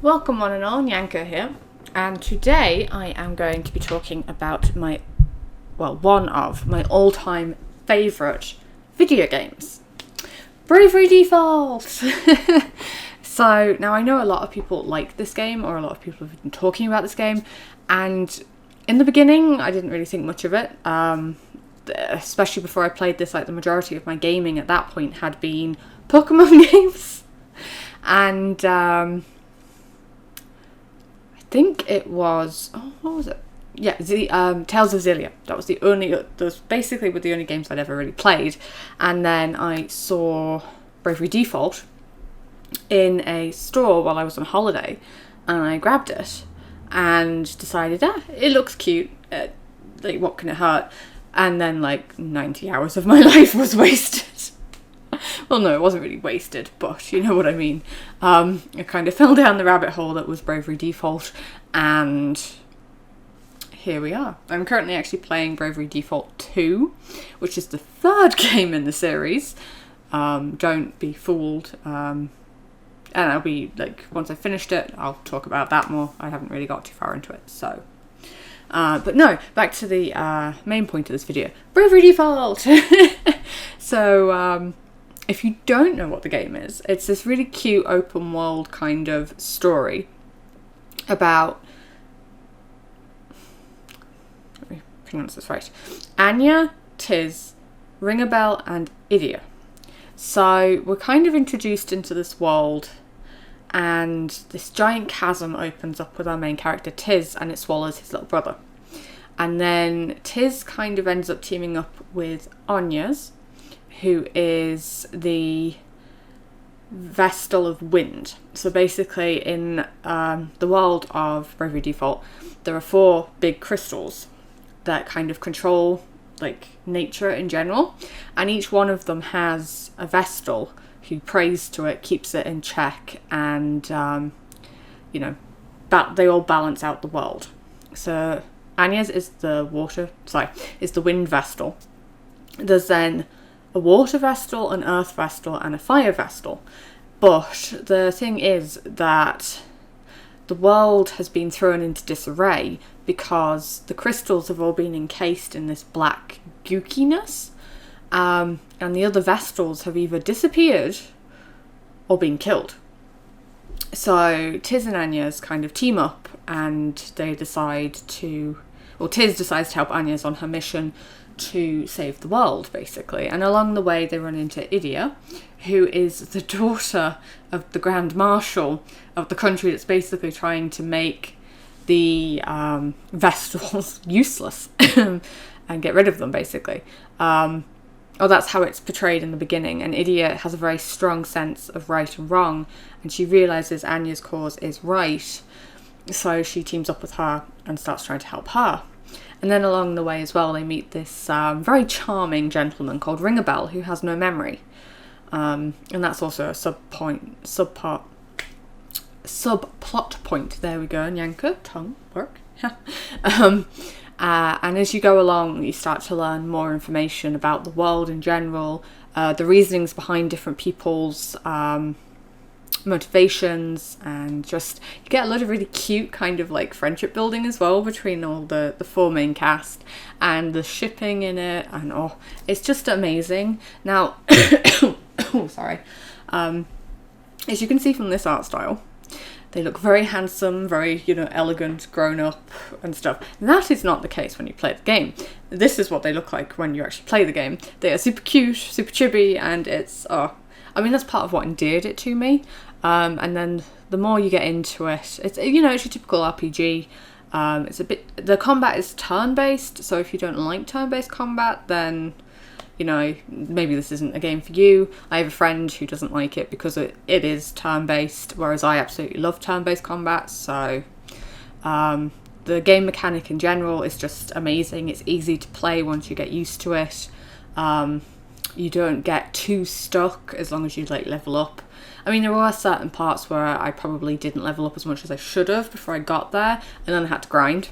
Welcome one and all, Nyanka here, and today I am going to be talking about one of my all-time favourite video games, Bravely Default! So, now I know a lot of people like this game, or a lot of people have been talking about this game, and in the beginning I didn't really think much of it, especially before I played this. Like, the majority of my gaming at that point had been Pokemon games, and I think it was, what was it? Yeah, Tales of Xillia. That was those basically were the only games I'd ever really played. And then I saw Bravely Default in a store while I was on holiday, and I grabbed it and decided, it looks cute. Like, what can it hurt? And then, like, 90 hours of my life was wasted. Well, no, it wasn't really wasted, but you know what I mean. I kind of fell down the rabbit hole that was Bravely Default, and here we are. I'm currently actually playing Bravely Default 2, which is the third game in the series. Don't be fooled. And I'll be, like, once I've finished it, I'll talk about that more. I haven't really got too far into it, so. But no, back to the main point of this video. Bravely Default! So, if you don't know what the game is, it's this really cute open world kind of story about, let me pronounce this right, Anya, Tiz, Ringabel and Idia. So we're kind of introduced into this world, and this giant chasm opens up with our main character Tiz, and it swallows his little brother. And then Tiz kind of ends up teaming up with Anyas, who is the Vestal of Wind. So basically in the world of Bravely Default, there are 4 big crystals that kind of control, like, nature in general, and each one of them has a Vestal who prays to it, keeps it in check, and they all balance out the world. So Anyas is the Wind Vestal. There's then a Water Vestal, an Earth Vestal, and a Fire Vestal. But the thing is that the world has been thrown into disarray because the crystals have all been encased in this black gookiness, and the other Vestals have either disappeared or been killed. So Tiz and Anyas kind of team up, and they Tiz decides to help Anyas on her mission to save the world, basically. And along the way they run into Idia, who is the daughter of the Grand Marshal of the country that's basically trying to make the Vestals useless and get rid of them, basically. That's how it's portrayed in the beginning. And Idia has a very strong sense of right and wrong, and she realises Anya's cause is right, so she teams up with her and starts trying to help her. And then along the way as well, they meet this very charming gentleman called Ringabel, who has no memory. And that's also a subplot point. There we go, Nyanka, tongue work. And as you go along, you start to learn more information about the world in general, the reasonings behind different people's motivations, and just you get a lot of really cute kind of like friendship building as well between all the 4 main cast, and the shipping in it, and it's just amazing. Now sorry, as you can see from this art style, they look very handsome, very, elegant, grown up and stuff. That is not the case when you play the game. This is what they look like when you actually play the game. They are super cute, super chibi, and it's that's part of what endeared it to me. And then the more you get into it, it's your typical RPG. The combat is turn-based, so if you don't like turn-based combat, then maybe this isn't a game for you. I have a friend who doesn't like it because it is turn-based, whereas I absolutely love turn-based combat. So the game mechanic in general is just amazing. It's easy to play once you get used to it. You don't get too stuck as long as you level up. I mean, there were certain parts where I probably didn't level up as much as I should have before I got there, and then I had to grind.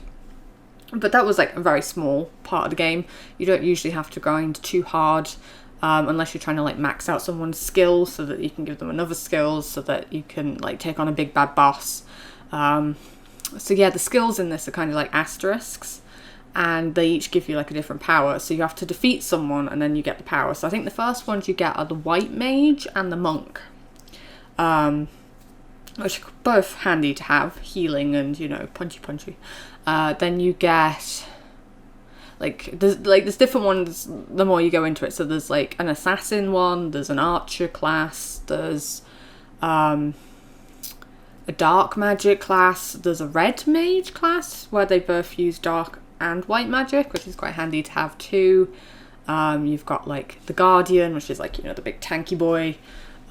But that was a very small part of the game. You don't usually have to grind too hard. unless you're trying to like max out someone's skills so that you can give them another skill so that you can like take on a big bad boss. So yeah, the skills in this are kind of like asterisks, and they each give you like a different power. So you have to defeat someone and then you get the power. So I think the first ones you get are the white mage and the monk, which are both handy to have, healing and, you know, punchy. Then you get there's different ones the more you go into it. So there's like an assassin one, there's an archer class, there's a dark magic class, there's a red mage class where they both use dark and white magic, which is quite handy to have too. You've got like the guardian, which is like, you know, the big tanky boy,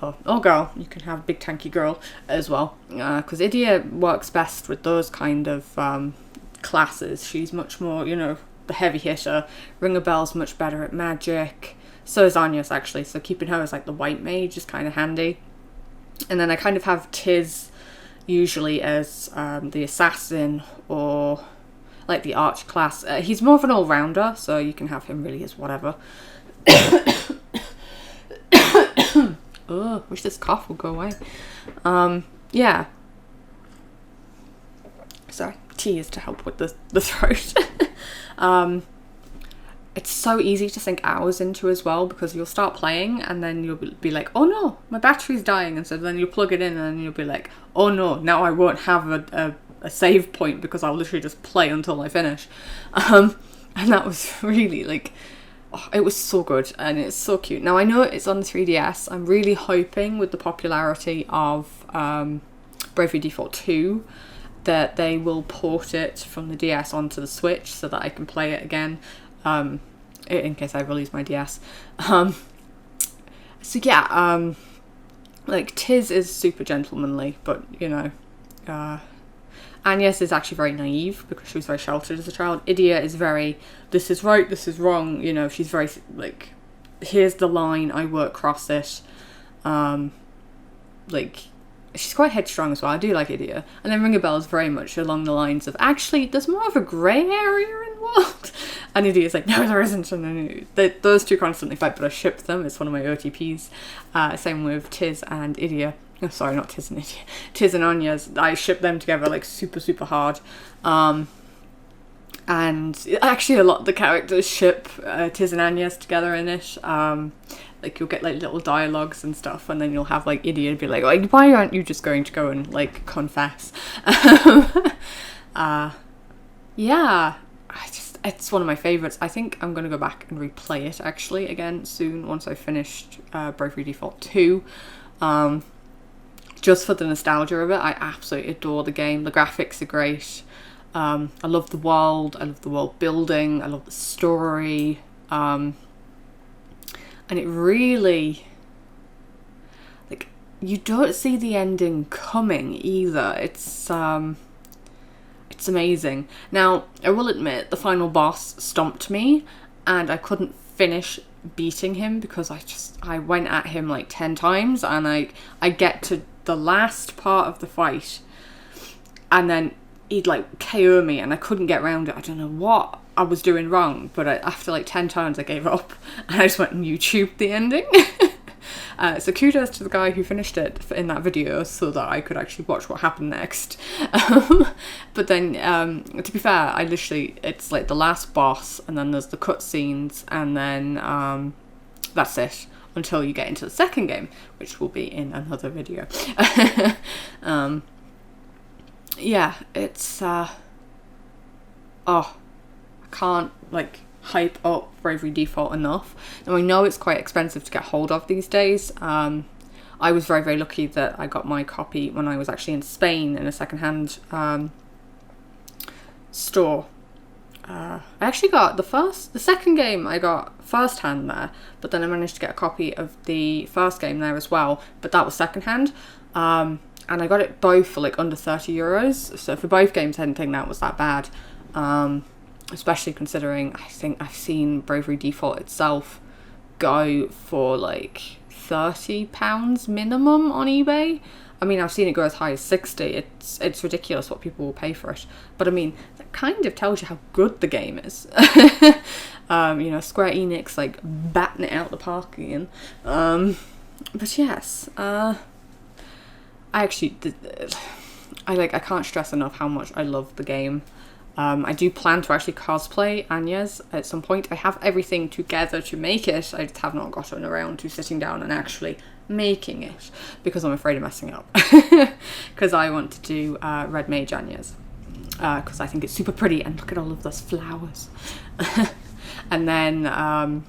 or girl. You can have a big tanky girl as well, because Idia works best with those kind of classes. She's much more, you know, the heavy hitter. Ring a Bell's much better at magic, so is Anyas actually, so keeping her as like the white mage is kind of handy. And then I kind of have Tiz usually as the assassin or like the arch class. He's more of an all-rounder, so you can have him really as whatever. Oh, wish this cough would go away. Yeah. Sorry, tea is to help with the throat. It's so easy to sink hours into as well, because you'll start playing and then you'll be like, oh no, my battery's dying, and so then you'll plug it in and then you'll be like, oh no, now I won't have a save point because I'll literally just play until I finish. And that was really like, oh, it was so good and it's so cute. Now I know it's on the 3DS. I'm really hoping with the popularity of Bravely Default 2 that they will port it from the DS onto the Switch so that I can play it again, in case I ever lose my DS. So yeah, like Tiz is super gentlemanly, but you know, Anyas is actually very naive because she was very sheltered as a child. Idia is very, this is right, this is wrong, you know, she's very like, here's the line, I won't cross it. Like, she's quite headstrong as well. I do like Idia. And then Ring a Bell is very much along the lines of, actually, there's more of a grey area in the world. And Idia's like, no, there isn't. And then those two constantly fight, but I ship them. It's one of my OTPs. Same with Tiz and Idia. Oh, sorry, not Tiz and Idia. Tiz and Anyas. I ship them together like super, super hard. And actually a lot of the characters ship Tiz and Anyas together in it. Like you'll get like little dialogues and stuff, and then you'll have like Idia be like, why aren't you just going to go and like confess? Yeah, it's one of my favourites. I think I'm going to go back and replay it actually again soon once I've finished Bravely Default 2. Just for the nostalgia of it. I absolutely adore the game. The graphics are great. I love the world. I love the world building. I love the story. And it really, like, you don't see the ending coming either. It's amazing. Now, I will admit, the final boss stomped me, and I couldn't finish beating him because I went at him like 10 times, and I get to the last part of the fight, and then he'd like KO me, and I couldn't get around it. I don't know what I was doing wrong, but after like 10 times I gave up and I just went and YouTubed the ending. So kudos to the guy who finished it in that video so that I could actually watch what happened next. But then, to be fair, it's like the last boss, and then there's the cutscenes, and then that's it until you get into the second game, which will be in another video. Yeah, it's I can't like hype up Bravely Default enough. Now I know it's quite expensive to get hold of these days. I was very, very lucky that I got my copy when I was actually in Spain in a secondhand store. I actually got the second game I got first hand there, but then I managed to get a copy of the first game there as well, but that was second hand. And I got it both for like under €30. So for both games I didn't think that was that bad. Especially considering I think I've seen Bravely Default itself go for like £30 minimum on eBay. I mean, I've seen it go as high as 60. It's ridiculous what people will pay for it. But I mean, that kind of tells you how good the game is. You know, Square Enix like batting it out the park again. But yes, I actually I can't stress enough how much I love the game. I do plan to actually cosplay Anyas at some point. I have everything together to make it. I just have not gotten around to sitting down and actually making it because I'm afraid of messing up. Because I want to do Red Mage Anyas because I think it's super pretty, and look at all of those flowers. And then I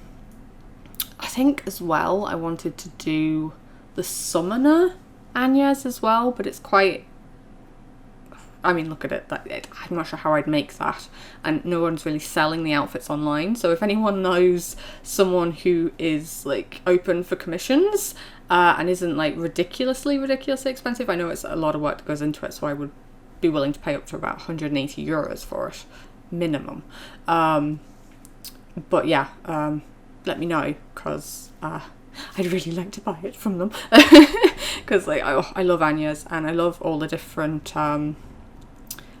think as well I wanted to do the Summoner Anyas as well, but it's quite, I mean, look at it. I'm not sure how I'd make that, and no one's really selling the outfits online. So if anyone knows someone who is like open for commissions and isn't like ridiculously expensive, I know it's a lot of work that goes into it, so I would be willing to pay up to about 180 euros for it minimum. But yeah, let me know, because I'd really like to buy it from them. Because like I love Anyas, and I love all the different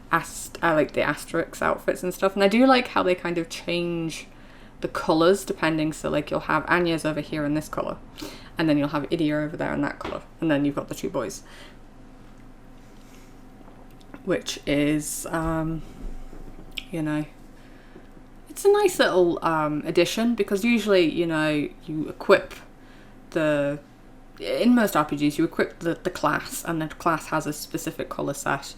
like the Asterix outfits and stuff, and I do like how they kind of change the colours depending. So like you'll have Anyas over here in this colour, and then you'll have Idia over there in that colour, and then you've got the two boys, which is you know, it's a nice little addition, because usually, you know, you equip in most RPGs you equip the class, and the class has a specific colour set,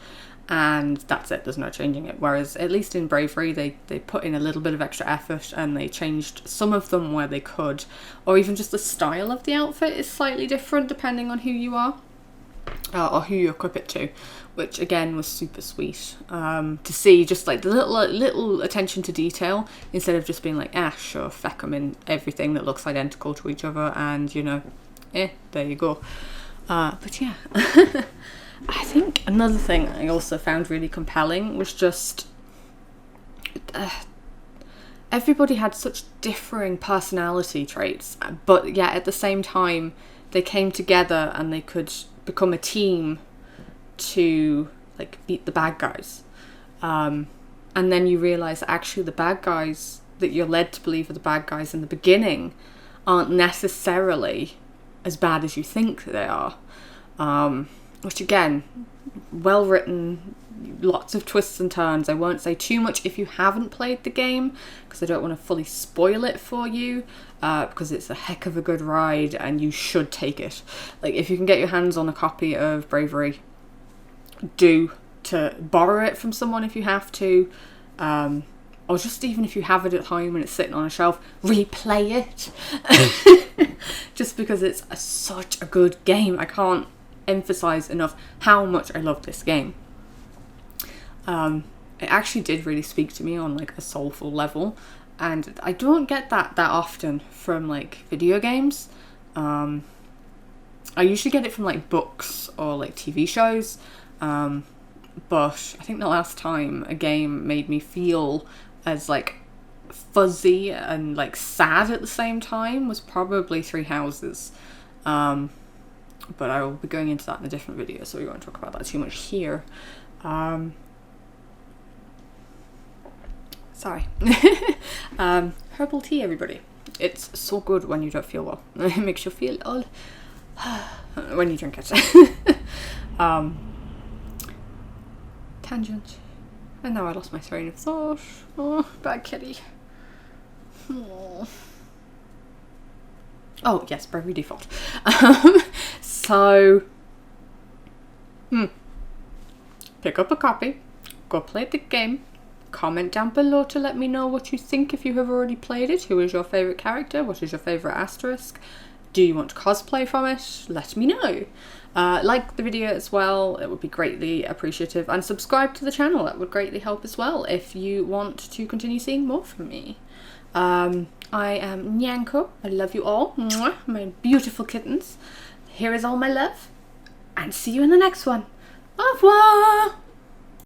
and that's it, there's no changing it. Whereas at least in Bravery they put in a little bit of extra effort, and they changed some of them where they could, or even just the style of the outfit is slightly different depending on who you are or who you equip it to, which again was super sweet to see, just like the little attention to detail, instead of just being like, sure, feck them in everything that looks identical to each other, and you know, there you go. But yeah. I think another thing I also found really compelling was just everybody had such differing personality traits, but yeah, at the same time they came together and they could become a team to like beat the bad guys. And then you realise that actually the bad guys that you're led to believe are the bad guys in the beginning aren't necessarily as bad as you think they are. Which again, well written, lots of twists and turns. I won't say too much if you haven't played the game, because I don't want to fully spoil it for you, because it's a heck of a good ride and you should take it. Like, if you can get your hands on a copy of Bravery, do, to borrow it from someone if you have to, or just even if you have it at home and it's sitting on a shelf, replay it. Just because it's such a good game. I can't emphasize enough how much I love this game. It actually did really speak to me on like a soulful level, and I don't get that often from like video games. I usually get it from like books or like TV shows, but I think the last time a game made me feel as like fuzzy and like sad at the same time was probably Three Houses. But I will be going into that in a different video, so we won't talk about that too much here. Sorry. Herbal tea, everybody. It's so good when you don't feel well. It makes you feel all when you drink it. Tangent. And now I lost my train of thought. Oh, bad kitty. Oh, yes, Bravery Default. So, pick up a copy, go play the game, comment down below to let me know what you think if you have already played it. Who is your favourite character? What is your favourite asterisk? Do you want to cosplay from it? Let me know. Like the video as well, it would be greatly appreciative, and subscribe to the channel, that would greatly help as well if you want to continue seeing more from me. I am Nyanko. I love you all. Mwah, my beautiful kittens. Here is all my love, and see you in the next one. Au revoir!